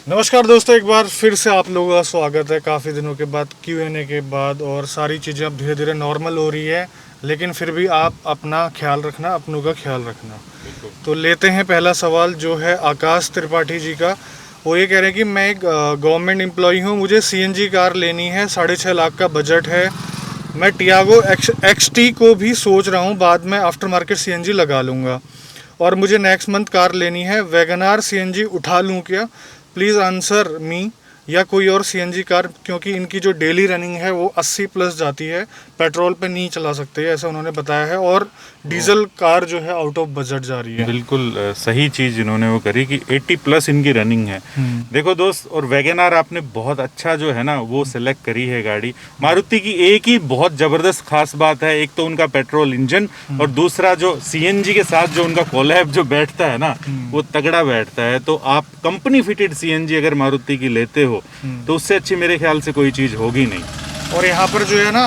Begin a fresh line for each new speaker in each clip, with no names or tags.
नमस्कार दोस्तों, एक बार फिर से आप लोगों का स्वागत है। काफ़ी दिनों के बाद Q&A के बाद और सारी चीज़ें अब धीरे धीरे नॉर्मल हो रही है, लेकिन फिर भी आप अपना ख्याल रखना, अपनों का ख्याल रखना। तो लेते हैं पहला सवाल जो है आकाश त्रिपाठी जी का। वो ये कह रहे हैं कि मैं एक गवर्नमेंट एम्प्लॉई हूँ, मुझे CNG कार लेनी है, 6.5 लाख का बजट है। मैं टियागो XT को भी सोच रहा हूँ, बाद में आफ्टर मार्केट CNG लगा लूँगा। और मुझे नेक्स्ट मंथ कार लेनी है। वैगनार CNG उठा लूँ क्या? प्लीज़ आंसर मी, या कोई और CNG कार, क्योंकि इनकी जो डेली रनिंग है वो 80 प्लस जाती है, पेट्रोल पे नहीं चला सकते ऐसा उन्होंने बताया है। और डीजल कार जो है आउट ऑफ बजट जा रही है।
बिल्कुल सही चीज़ इन्होंने वो करी कि 80 प्लस इनकी रनिंग है। देखो दोस्त, और वैगनार आपने बहुत अच्छा जो है ना वो सिलेक्ट करी है गाड़ी। मारुति की एक ही बहुत ज़बरदस्त खास बात है, एक तो उनका पेट्रोल इंजन और दूसरा जो CNG के साथ जो उनका कोलैब जो बैठता है ना वो तगड़ा बैठता है। तो आप कंपनी फिटेड CNG अगर मारुति की लेते हो तो उससे अच्छी मेरे ख्याल से कोई चीज़ होगी नहीं।
और यहाँ पर जो है ना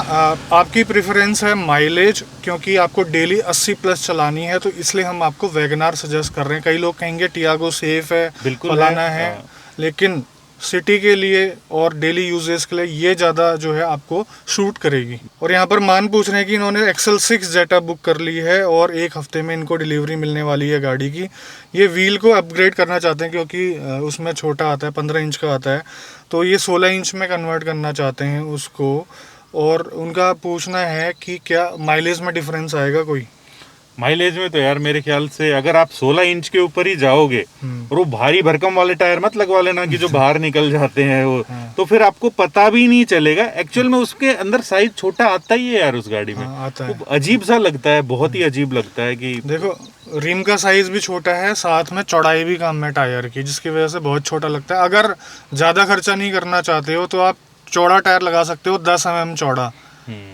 आपकी प्रेफरेंस है माइलेज, क्योंकि आपको डेली 80 प्लस चलानी है, तो इसलिए हम आपको वैगनार सजेस्ट कर रहे हैं। कई लोग कहेंगे टियागो सेफ है,
बिल्कुल
फलाना है, लेकिन सिटी के लिए और डेली यूजेस के लिए ये ज़्यादा जो है आपको शूट करेगी। और यहाँ पर मान पूछ रहे हैं कि इन्होंने XL6 जेटा बुक कर ली है और एक हफ्ते में इनको डिलीवरी मिलने वाली है गाड़ी की। ये व्हील को अपग्रेड करना चाहते हैं, क्योंकि उसमें छोटा आता है, 15 इंच का आता है, तो ये 16 इंच में कन्वर्ट करना चाहते हैं उसको। और उनका पूछना है कि क्या माइलेज में डिफरेंस आएगा कोई?
माइलेज में तो यार मेरे ख्याल से अगर आप 16 इंच के ऊपर ही जाओगे और वो भारी भरकम वाले टायर मत लगवा लेना कि जो बाहर निकल जाते हैं वो, तो फिर आपको पता भी नहीं चलेगा। एक्चुअल में उसके अंदर साइज छोटा आता ही है यार उस गाड़ी में।
आता है।
अजीब सा लगता है, बहुत ही अजीब लगता है कि
देखो रिम का साइज भी छोटा है, साथ में चौड़ाई भी कम है टायर की, जिसकी वजह से बहुत छोटा लगता है। अगर ज़्यादा खर्चा नहीं करना चाहते हो तो आप चौड़ा टायर लगा सकते हो, 10 mm चौड़ा,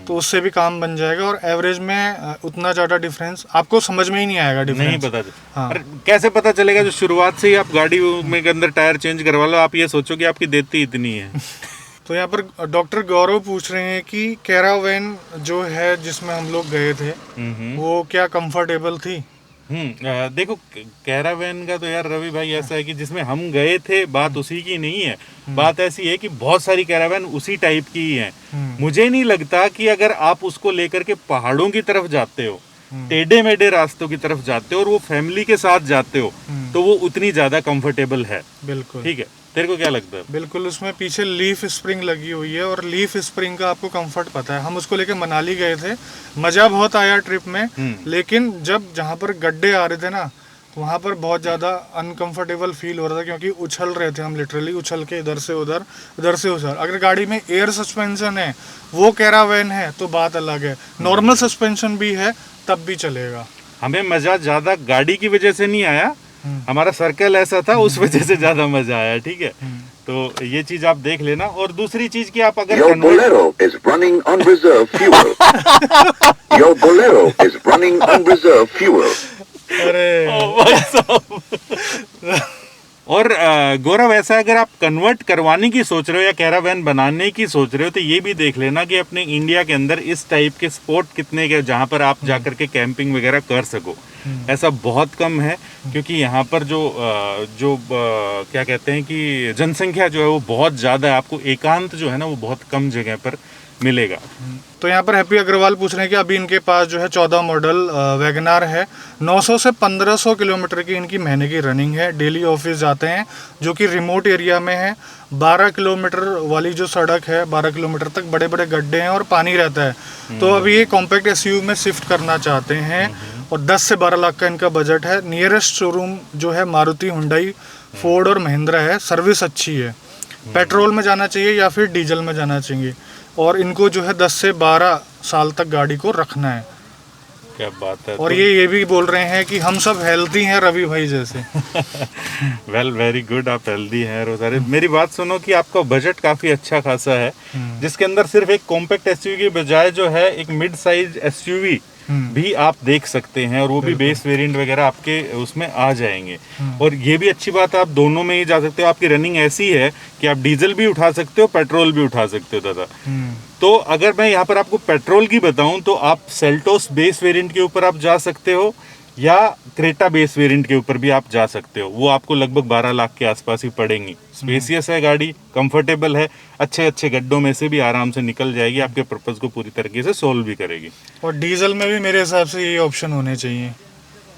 तो उससे भी काम बन जाएगा। और एवरेज में उतना ज़्यादा डिफरेंस आपको समझ में ही नहीं आएगा। डिफरेंस
नहीं पता हाँ। अरे कैसे पता चलेगा? जो शुरुआत से ही आप गाड़ी में के अंदर टायर चेंज करवा लो, आप ये सोचो कि आपकी देती इतनी है।
तो यहाँ पर डॉक्टर गौरव पूछ रहे हैं कि कैरावैन जो है जिसमें हम लोग गए थे वो क्या कंफर्टेबल थी?
देखो कैरावैन का तो यार रवि भाई ऐसा है कि जिसमें हम गए थे बात उसी की नहीं है। बात ऐसी है कि बहुत सारी कैरावैन उसी टाइप की ही है। मुझे नहीं लगता कि अगर आप उसको लेकर के पहाड़ों की तरफ जाते हो, टेढ़े मेढ़े रास्तों की तरफ जाते हो और वो फैमिली के साथ जाते हो, तो वो उतनी ज्यादा कंफर्टेबल है।
बिल्कुल
ठीक है, तेरे को क्या लगता है?
बिल्कुल, उसमें पीछे लीफ स्प्रिंग लगी हुई है और लीफ स्प्रिंग का आपको कंफर्ट पता है। हम उसको लेके मनाली गए थे, मज़ा बहुत आया ट्रिप में, लेकिन जब जहाँ पर गड्ढे आ रहे थे ना, वहाँ पर बहुत ज़्यादा अनकंफर्टेबल फील हो रहा था, क्योंकि उछल रहे थे हम, लिटरली उछल के इधर से उधर, इधर से उधर। अगर गाड़ी में एयर सस्पेंशन है, वो कैरावैन है, तो बात अलग है। नॉर्मल सस्पेंशन भी है तब भी चलेगा।
हमें मज़ा ज़्यादा गाड़ी की वजह से नहीं आया, हमारा सर्कल ऐसा था उस वजह से ज्यादा मजा आया। ठीक है, तो ये चीज आप देख लेना। और दूसरी चीज की आप अगर
Your Bolero is running on reserve fuel. Your Bolero is running on reserve fuel.
और गौरव ऐसा अगर आप कन्वर्ट करवाने की सोच रहे हो या कैरावैन बनाने की सोच रहे हो, तो ये भी देख लेना कि अपने इंडिया के अंदर इस टाइप के स्पॉट कितने के जहाँ पर आप जाकर के कैंपिंग वगैरह कर सको। ऐसा बहुत कम है, क्योंकि यहाँ पर जो क्या कहते हैं कि जनसंख्या जो है वो बहुत ज़्यादा है। आपको एकांत जो है ना वो बहुत कम जगह पर मिलेगा।
तो यहाँ पर हैप्पी अग्रवाल पूछ रहे हैं कि अभी इनके पास जो है 14 मॉडल वैगनार है, 900 से 1500 किलोमीटर की इनकी महीने की रनिंग है। डेली ऑफिस जाते हैं, जो कि रिमोट एरिया में है। 12 किलोमीटर वाली जो सड़क है, 12 किलोमीटर तक बड़े बड़े गड्ढे हैं और पानी रहता है। तो अभी ये कॉम्पैक्ट SUV में शिफ्ट करना चाहते हैं और 10 से 12 लाख का इनका बजट है। नियरेस्ट शोरूम जो है मारुति, हुंडई, फोर्ड और महिंद्रा है। सर्विस अच्छी है। पेट्रोल में जाना चाहिए या फिर डीजल में जाना चाहिए। और इनको जो है 10 से 12 साल तक गाड़ी को रखना है।
क्या बात है।
और ये भी बोल रहे हैं कि हम सब हेल्दी हैं रवि भाई जैसे।
वेल वेरी गुड, आप हेल्दी हैं रोज़ारे। मेरी बात सुनो कि आपका बजट काफ़ी अच्छा खासा है, जिसके अंदर सिर्फ एक कॉम्पैक्ट SUV की बजाय जो है एक मिड साइज SUV भी आप देख सकते हैं, और वो भी बेस वेरिएंट वगैरह आपके उसमें आ जाएंगे। और ये भी अच्छी बात है, आप दोनों में ही जा सकते हो। आपकी रनिंग ऐसी है कि आप डीजल भी उठा सकते हो, पेट्रोल भी उठा सकते हो दादा। तो अगर मैं यहाँ पर आपको पेट्रोल की बताऊं तो आप सेल्टोस बेस वेरिएंट के ऊपर आप जा सकते हो, या क्रेटा बेस वेरिएंट के ऊपर भी आप जा सकते हो, वो आपको लगभग 12 लाख के आसपास ही पड़ेंगी। स्पेसियस है गाड़ी, कंफर्टेबल है, अच्छे अच्छे गड्ढों में से भी आराम से निकल जाएगी, आपके पर्पस को पूरी तरीके से सोल्व भी करेगी।
और डीजल में भी मेरे हिसाब से ये ऑप्शन होने चाहिए।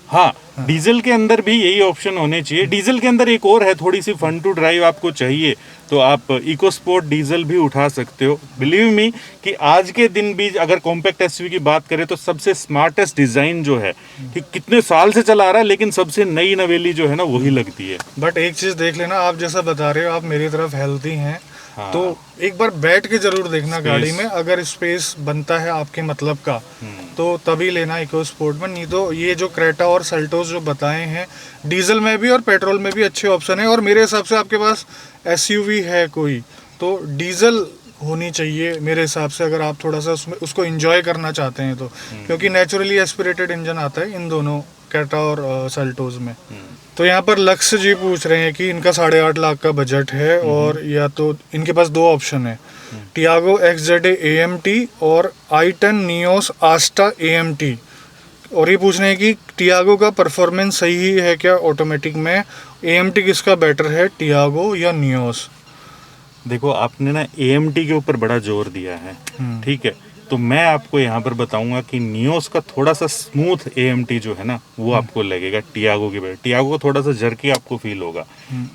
हाँ, डीजल के अंदर भी यही ऑप्शन होने चाहिए। डीजल के अंदर एक और है, थोड़ी सी फन टू ड्राइव आपको चाहिए तो आप इको स्पोर्ट डीजल भी उठा सकते हो। बिलीव मी कि आज के दिन भी अगर कॉम्पैक्ट एसयूवी की बात करें तो सबसे स्मार्टेस्ट डिजाइन जो है कि कितने साल से चला रहा है, लेकिन सबसे नई नवेली जो है ना वही लगती है।
बट एक चीज देख लेना, आप जैसा बता रहे हो, आप मेरी तरफ हेल्थी हैं,
हाँ।
तो एक बार बैठ के जरूर देखना गाड़ी में, अगर स्पेस बनता है आपके मतलब का तो तभी लेना इको स्पोर्ट में। नहीं तो ये जो क्रेटा और सेल्टोस जो बताए हैं, डीजल में भी और पेट्रोल में भी अच्छे ऑप्शन है। और मेरे हिसाब से आपके पास एसयूवी है कोई तो डीजल होनी चाहिए मेरे हिसाब से, अगर आप थोड़ा सा उसमें उसको एंजॉय करना चाहते हैं तो, क्योंकि नेचुरली एस्पिरेटेड इंजन आता है इन दोनों क्रेटा और सेल्टोस में। तो यहाँ पर लक्ष्य जी पूछ रहे हैं कि इनका 8.5 लाख का बजट है और या तो इनके पास दो ऑप्शन है, टियागो XZA AMT और i10 नियोस आस्टा AMT। और ये पूछ रहे हैं कि टियागो का परफॉर्मेंस सही है क्या ऑटोमेटिक में, AMT किसका बेटर है, टियागो या नियोस।
देखो आपने ना AMT के ऊपर बड़ा जोर दिया है, ठीक है, तो मैं आपको यहाँ पर बताऊंगा कि नियोस का थोड़ा सा स्मूथ AMT जो है ना वो आपको लगेगा टियागो के बेटर। टियागो का थोड़ा सा जर्की आपको फील होगा।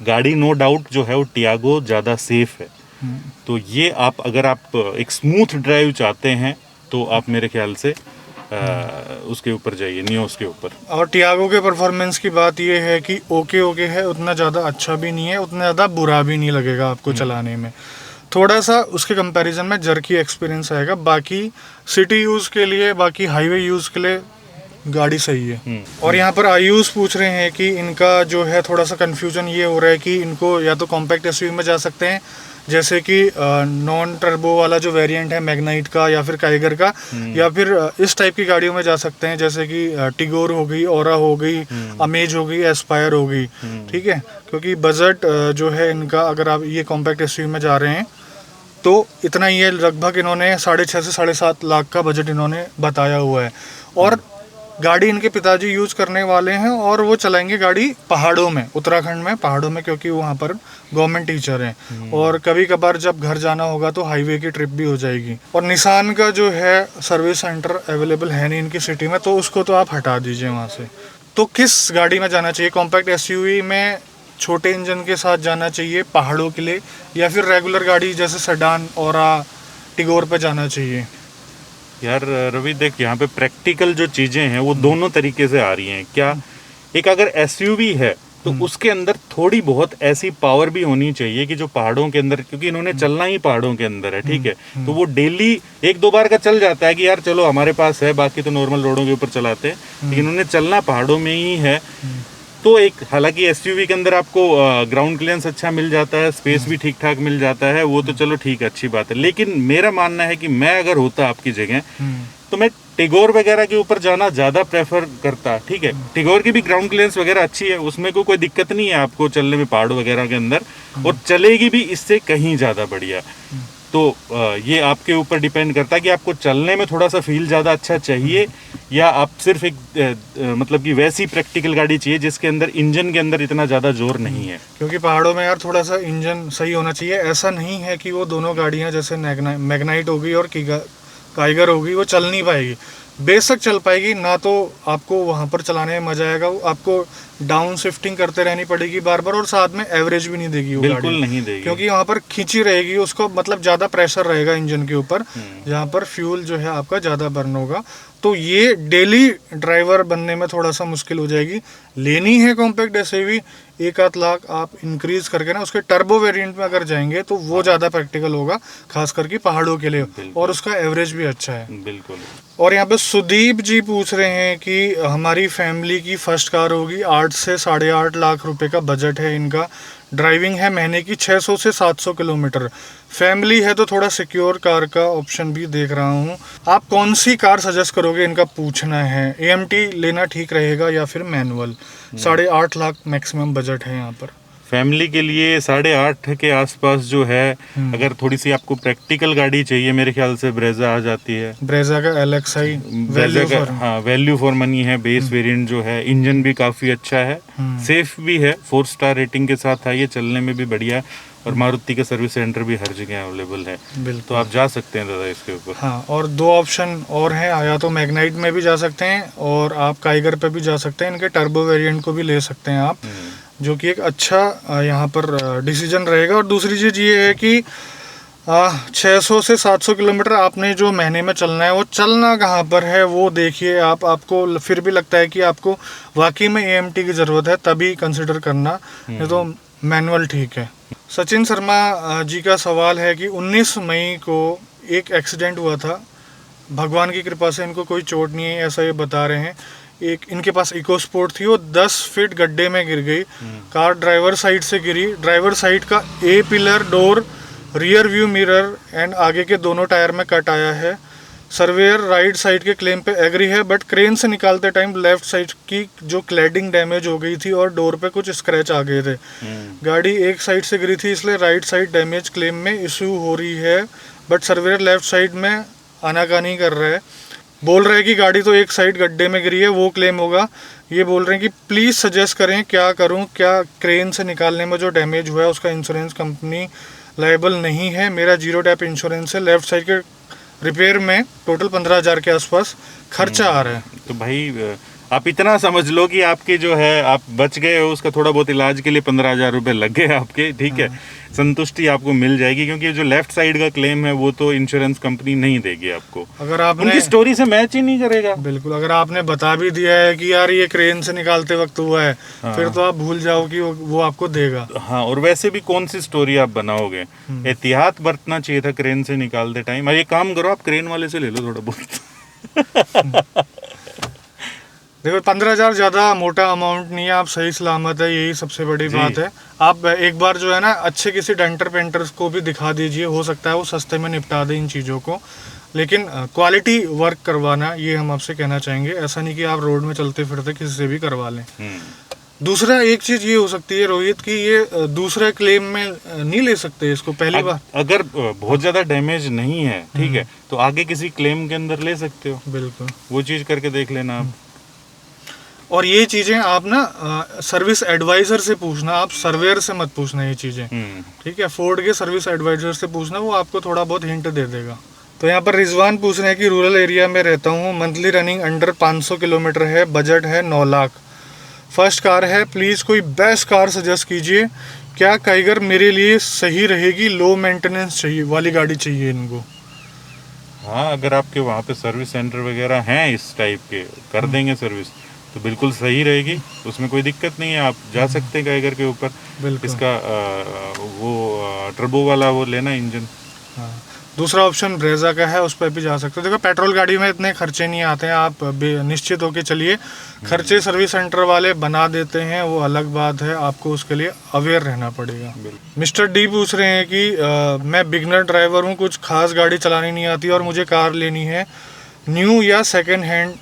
गाड़ी नो डाउट जो है वो टियागो ज़्यादा सेफ है। तो ये आप अगर आप एक स्मूथ ड्राइव चाहते हैं तो आप मेरे ख्याल से उसके ऊपर जाइए, नियोस के ऊपर।
और टियागो के परफॉर्मेंस की बात ये है कि ओके है, उतना ज़्यादा अच्छा भी नहीं है, उतना ज़्यादा बुरा भी नहीं लगेगा आपको चलाने में। थोड़ा सा उसके कंपैरिजन में जर्की एक्सपीरियंस आएगा। बाकी सिटी यूज़ के लिए, बाकी हाईवे यूज़ के लिए गाड़ी सही है। और यहाँ पर आयुष पूछ रहे हैं कि इनका जो है थोड़ा सा कंफ्यूजन ये हो रहा है कि इनको या तो कॉम्पैक्ट एसयूवी में जा सकते हैं, जैसे कि नॉन टर्बो वाला जो वेरिएंट है मैग्नाइट का या फिर काइगर का, या फिर इस टाइप की गाड़ियों में जा सकते हैं जैसे कि टिगोर हो गई, ओरा हो गई, अमेज हो गई, एस्पायर हो गई। ठीक है, क्योंकि बजट जो है इनका, अगर आप ये कॉम्पैक्ट एसयूवी में जा रहे हैं तो इतना ही है, लगभग इन्होंने 6.5 से 7.5 लाख का बजट इन्होंने बताया हुआ है। और गाड़ी इनके पिताजी यूज करने वाले हैं और वो चलाएंगे गाड़ी पहाड़ों में, उत्तराखंड में पहाड़ों में, क्योंकि वहाँ पर गवर्नमेंट टीचर हैं। और कभी कभार जब घर जाना होगा तो हाईवे की ट्रिप भी हो जाएगी। और निसान का जो है सर्विस सेंटर अवेलेबल है नहीं इनकी सिटी में, तो उसको तो आप हटा दीजिए वहाँ से। तो किस गाड़ी में जाना चाहिए, कॉम्पैक्ट एसयूवी में छोटे इंजन के साथ जाना चाहिए पहाड़ों के लिए, या फिर रेगुलर गाड़ी जैसे सेडान, ओरा, टिगोर पे जाना चाहिए?
यार रवि देख, यहाँ पे प्रैक्टिकल जो चीज़ें हैं वो दोनों तरीके से आ रही हैं। क्या, एक अगर एसयूवी है तो उसके अंदर थोड़ी बहुत ऐसी पावर भी होनी चाहिए कि जो पहाड़ों के अंदर, क्योंकि इन्होंने चलना ही पहाड़ों के अंदर है, ठीक है, तो वो डेली 1-2 बार का चल जाता है कि यार चलो हमारे पास है, बाकी तो नॉर्मल रोडों के ऊपर चलाते हैं, लेकिन इन्होंने चलना पहाड़ों में ही है। तो एक, हालांकि एसयूवी के अंदर आपको ग्राउंड क्लियरेंस अच्छा मिल जाता है, स्पेस भी ठीक ठाक मिल जाता है, वो तो चलो ठीक है, अच्छी बात है। लेकिन मेरा मानना है कि मैं अगर होता आपकी जगह तो मैं टिगोर वगैरह के ऊपर जाना ज़्यादा प्रेफर करता। ठीक है, टिगोर की भी ग्राउंड क्लियरेंस वगैरह अच्छी है, उसमें कोई दिक्कत नहीं है आपको चलने में पहाड़ों वगैरह के अंदर, और चलेगी भी इससे कहीं ज़्यादा बढ़िया। तो ये आपके ऊपर डिपेंड करता है कि आपको चलने में थोड़ा सा फील ज़्यादा अच्छा चाहिए, या आप सिर्फ एक मतलब कि वैसी प्रैक्टिकल गाड़ी चाहिए जिसके अंदर इंजन के अंदर इतना ज़्यादा जोर नहीं है।
क्योंकि पहाड़ों में यार थोड़ा सा इंजन सही होना चाहिए। ऐसा नहीं है कि वो दोनों गाड़ियां जैसे मैग्नाइट होगी और काइगर होगी वो चल नहीं पाएगी, बेशक चल पाएगी ना, तो आपको वहाँ पर चलाने में मजा आएगा। आपको डाउन शिफ्टिंग करते रहनी पड़ेगी बार बार, और साथ में एवरेज भी नहीं देगी वो
बिल्कुल
गाड़ी,
नहीं देगी,
क्योंकि वहाँ पर खींची रहेगी उसको, मतलब ज़्यादा प्रेशर रहेगा इंजन के ऊपर, जहाँ पर फ्यूल जो है आपका ज़्यादा बर्न होगा। तो ये डेली ड्राइवर बनने में थोड़ा सा मुश्किल हो जाएगी। लेनी है कॉम्पैक्ट एसयूवी, 1-8 लाख आप इंक्रीज करके ना उसके टर्बो वेरिएंट में अगर जाएंगे तो वो ज़्यादा प्रैक्टिकल होगा, खास करके पहाड़ों के लिए, और उसका एवरेज भी अच्छा है।
बिल्कुल।
और यहाँ पे सुदीप जी पूछ रहे हैं कि हमारी फैमिली की फर्स्ट कार होगी, 8 से 8.5 लाख रुपए का बजट है इनका, ड्राइविंग है महीने की 600 से 700 किलोमीटर, फैमिली है तो थोड़ा सिक्योर कार का ऑप्शन भी देख रहा हूँ, आप कौन सी कार सजेस्ट करोगे, इनका पूछना है। AMT लेना ठीक रहेगा या फिर मैनुअल? 8.5 लाख मैक्सिमम बजट है यहाँ पर।
फैमिली के लिए 8.5 के आसपास जो है, अगर थोड़ी सी आपको प्रैक्टिकल गाड़ी चाहिए मेरे ख्याल से ब्रेजा आ जाती है।
ब्रेजा का LXi वैल्यू फॉर,
हाँ वैल्यू फॉर मनी है। बेस वेरिएंट जो है, इंजन भी काफ़ी अच्छा है, सेफ भी है, 4 स्टार रेटिंग के साथ है, ये चलने में भी बढ़िया है। और मारुति का सर्विस सेंटर भी हर जगह अवेलेबल है, तो आप जा सकते हैं दादा इसके ऊपर।
हाँ, और 2 ऑप्शन और हैं, या तो मैग्नाइट में भी जा सकते हैं और आप काइगर पे भी जा सकते हैं। इनके टर्बो वेरिएंट को भी ले सकते हैं आप, जो कि एक अच्छा यहाँ पर डिसीजन रहेगा। और दूसरी चीज़ ये है कि 600 से 700 किलोमीटर आपने जो महीने में चलना है, वो चलना कहाँ पर है वो देखिए आप। आपको फिर भी लगता है कि आपको वाकई में AMT की ज़रूरत है, तभी कंसिडर करना, नहीं तो मैनुअल ठीक है। सचिन शर्मा जी का सवाल है कि 19 मई को एक एक्सीडेंट हुआ था, भगवान की कृपा से इनको कोई चोट नहीं है, ऐसा ये बता रहे हैं। एक इनके पास इको स्पोर्ट थी, वो 10 फीट गड्ढे में गिर गई। कार ड्राइवर साइड से गिरी, ड्राइवर साइड का A pillar, door, rear view mirror and आगे के दोनों टायर में कट आया है। सर्वेयर राइट साइड के क्लेम पे एग्री है, बट क्रेन से निकालते टाइम लेफ्ट साइड की जो क्लैडिंग डैमेज हो गई थी और डोर पे कुछ स्क्रैच आ गए थे। गाड़ी एक साइड से गिरी थी, इसलिए राइट साइड डैमेज क्लेम में इशू हो रही है, बट सर्वेयर लेफ्ट साइड में आनाकानी कर रहा है। बोल रहे हैं कि गाड़ी तो एक साइड गड्ढे में गिरी है, वो क्लेम होगा। ये बोल रहे हैं कि प्लीज़ सजेस्ट करें क्या करूं, क्या क्रेन से निकालने में जो डैमेज हुआ है उसका इंश्योरेंस कंपनी लायबल नहीं है। मेरा 0 टैप इंश्योरेंस है, लेफ्ट साइड के रिपेयर में टोटल 15,000 के आसपास खर्चा आ रहा है।
तो भाई आप इतना समझ लो कि आपके जो है आप बच गए हो, उसका थोड़ा बहुत इलाज के लिए 15,000 रुपये लग गए आपके, ठीक है। संतुष्टि आपको मिल जाएगी, क्योंकि जो लेफ्ट साइड का क्लेम है वो तो इंश्योरेंस कंपनी नहीं देगी आपको,
अगर आपने
उनकी स्टोरी से मैच ही नहीं करेगा।
बिल्कुल, अगर आपने बता भी दिया है कि यार ये क्रेन से निकालते वक्त हुआ है, फिर तो आप भूल जाओ कि वो आपको देगा।
हाँ, और वैसे भी कौन सी स्टोरी आप बनाओगे, एहतियात बरतना चाहिए था क्रेन से निकालते टाइम। ये काम करो, आप क्रेन वाले से ले लो थोड़ा बहुत।
देखो 15,000 ज़्यादा मोटा अमाउंट नहीं है, आप सही सलामत है, यही सबसे बड़ी बात है। आप एक बार जो है ना अच्छे किसी डेंटर पेंटर्स को भी दिखा दीजिए, हो सकता है वो सस्ते में निपटा दे इन चीज़ों को, लेकिन क्वालिटी वर्क करवाना, ये हम आपसे कहना चाहेंगे। ऐसा नहीं कि आप रोड में चलते फिरते किसी से भी करवा लें। दूसरा एक चीज़ ये हो सकती है रोहित कि ये दूसरे क्लेम में नहीं ले सकते इसको पहली बार।
अगर बहुत ज़्यादा डैमेज नहीं है, ठीक है, तो आगे किसी क्लेम के अंदर ले सकते हो।
बिल्कुल,
वो चीज़ करके देख लेना आप।
और ये चीज़ें आप ना सर्विस एडवाइज़र से पूछना, आप सर्वेयर से मत पूछना ये चीज़ें, ठीक है। फोर्ड के सर्विस एडवाइज़र से पूछना, वो आपको थोड़ा बहुत हिंट दे देगा। तो यहाँ पर रिजवान पूछ रहे हैं कि रूरल एरिया में रहता हूँ, मंथली रनिंग अंडर 500 किलोमीटर है, बजट है 9 लाख, फर्स्ट कार है, प्लीज़ कोई बेस्ट कार सजेस्ट कीजिए। क्या काइगर मेरे लिए सही रहेगी? लो मेंटेनेंस चाहिए वाली गाड़ी चाहिए इनको।
हाँ, अगर आपके वहाँ पे सर्विस सेंटर वगैरह हैं इस टाइप के, कर देंगे सर्विस, तो बिल्कुल सही रहेगी, उसमें कोई दिक्कत नहीं है। आप जा सकते हैं काइगर के ऊपर। इसका वो टर्बो वाला वो लेना इंजन।
हाँ, दूसरा ऑप्शन ब्रेजा का है, उस पर भी जा सकते हो। देखो पेट्रोल गाड़ी में इतने खर्चे नहीं आते हैं, आप निश्चित होकर चलिए। खर्चे सर्विस सेंटर वाले बना देते हैं, वो अलग बात है, आपको उसके लिए अवेयर रहना पड़ेगा। मिस्टर डी पूछ रहे हैं कि मैं बिगनर ड्राइवर हूँ, कुछ खास गाड़ी चलानी नहीं आती और मुझे कार लेनी है, न्यू या सेकेंड हैंड।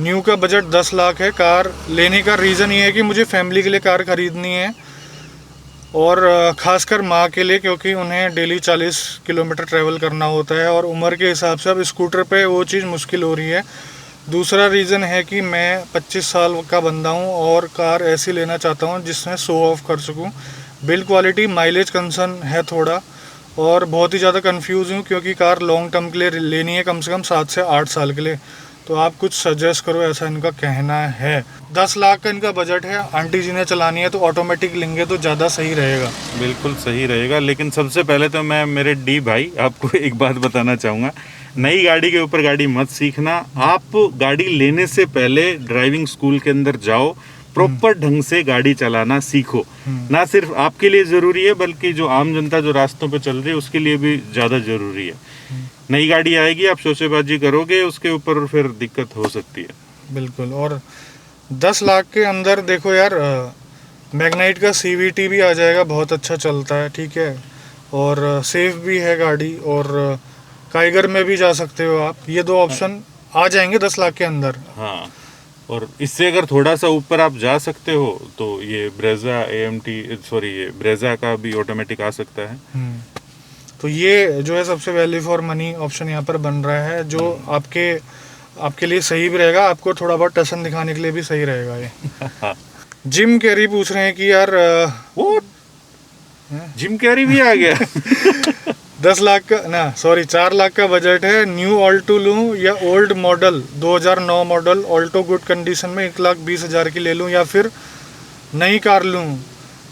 न्यू का बजट 10 लाख है। कार लेने का रीज़न ये है कि मुझे फैमिली के लिए कार ख़रीदनी है, और ख़ासकर माँ के लिए, क्योंकि उन्हें डेली 40 किलोमीटर ट्रैवल करना होता है और उम्र के हिसाब से अब स्कूटर पे वो चीज़ मुश्किल हो रही है। दूसरा रीज़न है कि मैं 25 साल का बंदा हूँ और कार ऐसी लेना चाहता हूँ जिसमें शो ऑफ कर सकूँ। बिल्ड क्वालिटी, माइलेज कंसर्न है थोड़ा, और बहुत ही ज़्यादा कंफ्यूज हूँ क्योंकि कार लॉन्ग टर्म के लिए लेनी है, कम से कम 7 से 8 साल के लिए। तो आप कुछ सजेस्ट करो, ऐसा इनका कहना है। 10 लाख का इनका बजट है, आंटी जी ने चलानी है तो ऑटोमेटिक लेंगे तो ज़्यादा सही रहेगा।
बिल्कुल सही रहेगा, लेकिन सबसे पहले तो मैं मेरे डी भाई आपको एक बात बताना चाहूँगा, नई गाड़ी के ऊपर गाड़ी मत सीखना। आप गाड़ी लेने से पहले ड्राइविंग स्कूल के अंदर जाओ, प्रॉपर ढंग से गाड़ी चलाना सीखो। ना सिर्फ आपके लिए ज़रूरी है, बल्कि जो आम जनता जो रास्तों पे चल रही है उसके लिए भी ज़्यादा ज़रूरी है। नई गाड़ी आएगी, आप शोशेबाजी करोगे उसके ऊपर, फिर दिक्कत हो सकती है।
बिल्कुल, और 10 लाख के अंदर देखो यार, मैग्नाइट का CVT भी आ जाएगा, बहुत अच्छा चलता है, ठीक है, और सेफ भी है गाड़ी, और काइगर में भी जा सकते हो आप। ये 2 ऑप्शन आ जाएंगे 10 लाख के अंदर।
हाँ, और इससे अगर थोड़ा सा ऊपर आप जा सकते हो तो ये ब्रेजा ये ब्रेजा का भी ऑटोमेटिक आ सकता है।
तो ये जो है सबसे वैल्यू फॉर मनी ऑप्शन यहाँ पर बन रहा है, जो आपके लिए सही भी रहेगा, आपको थोड़ा बहुत टसन दिखाने के लिए भी सही रहेगा ये। जिम कैरी पूछ रहे हैं कि यार
वो जिम कैरी भी आ गया
10 लाख का ना 4 लाख का बजट है, न्यू ऑल्टो लूँ या old model 2009 model Alto good condition में 1,20,000 की ले लूँ या फिर नई कार लूँ,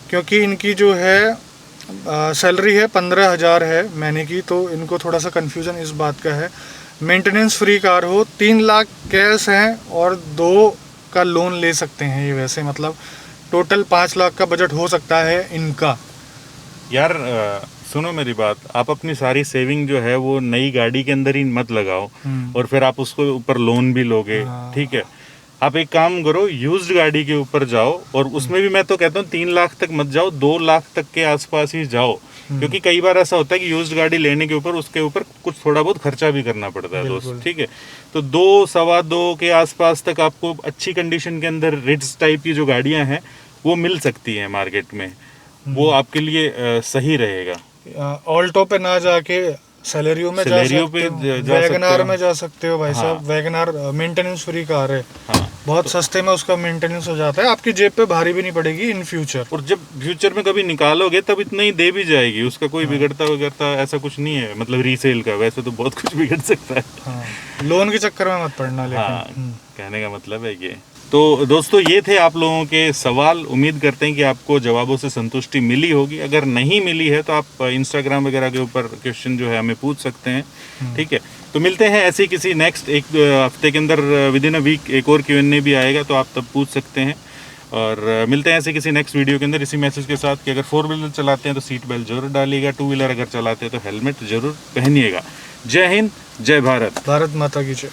क्योंकि इनकी जो है सैलरी है 15,000 है महीने की, तो इनको थोड़ा सा कन्फ्यूज़न इस बात का है। मेंटेनेंस फ्री कार हो, 3 लाख कैश हैं और 2 का लोन ले सकते हैं ये, वैसे मतलब टोटल 5 लाख का बजट हो सकता है इनका।
यार सुनो मेरी बात, आप अपनी सारी सेविंग जो है वो नई गाड़ी के अंदर ही मत लगाओ और फिर आप उसको ऊपर लोन भी लोगे। ठीक है, आप एक काम करो, यूज्ड गाड़ी के ऊपर जाओ, और उसमें भी मैं तो कहता हूँ 3 लाख तक मत जाओ, 2 लाख तक के आसपास ही जाओ, क्योंकि कई बार ऐसा होता है कि यूज्ड गाड़ी लेने के ऊपर उसके ऊपर कुछ थोड़ा बहुत खर्चा भी करना पड़ता है दोस्त। ठीक है, तो 2-2.25 के आसपास तक आपको अच्छी कंडीशन के अंदर रिट्ज टाइप की जो गाड़ियां हैं वो मिल सकती हैं मार्केट में, वो आपके लिए सही रहेगा।
ऑल्टो पे ना जाके सैलरियो में जा सकते हो, वैगनार में जा सकते हो भाई साहब। वैगनार मेंटेनेंस फ्री कार है, बहुत सस्ते में उसका मेंटेनेंस हो जाता है, आपकी जेब पे भारी भी नहीं पड़ेगी इन फ्यूचर।
और जब फ्यूचर में कभी निकालोगे तब इतना ही दे भी जाएगी, उसका कोई बिगड़ता ऐसा कुछ नहीं है, मतलब रीसेल का वैसे तो बहुत कुछ बिगड़ सकता है।
लोन के चक्कर में मत पड़ना लेकिन।
हाँ, कहने का मतलब है ये। तो दोस्तों ये थे आप लोगों के सवाल, उम्मीद करते हैं कि आपको जवाबों से संतुष्टि मिली होगी। अगर नहीं मिली है तो आप इंस्टाग्राम वगैरह के ऊपर क्वेश्चन जो है हमें पूछ सकते हैं। ठीक है, तो मिलते हैं ऐसे किसी नेक्स्ट एक हफ्ते के अंदर, विद इन अ वीक एक और Q&A भी आएगा, तो आप तब पूछ सकते हैं। और मिलते हैं ऐसे किसी नेक्स्ट वीडियो के अंदर इसी मैसेज के साथ कि अगर 4 व्हीलर चलाते हैं तो सीट बेल्ट जरूर डालिएगा, 2 व्हीलर अगर चलाते हैं तो हेलमेट जरूर पहनिएगा। जय हिंद, जय भारत,
भारत माता की जय।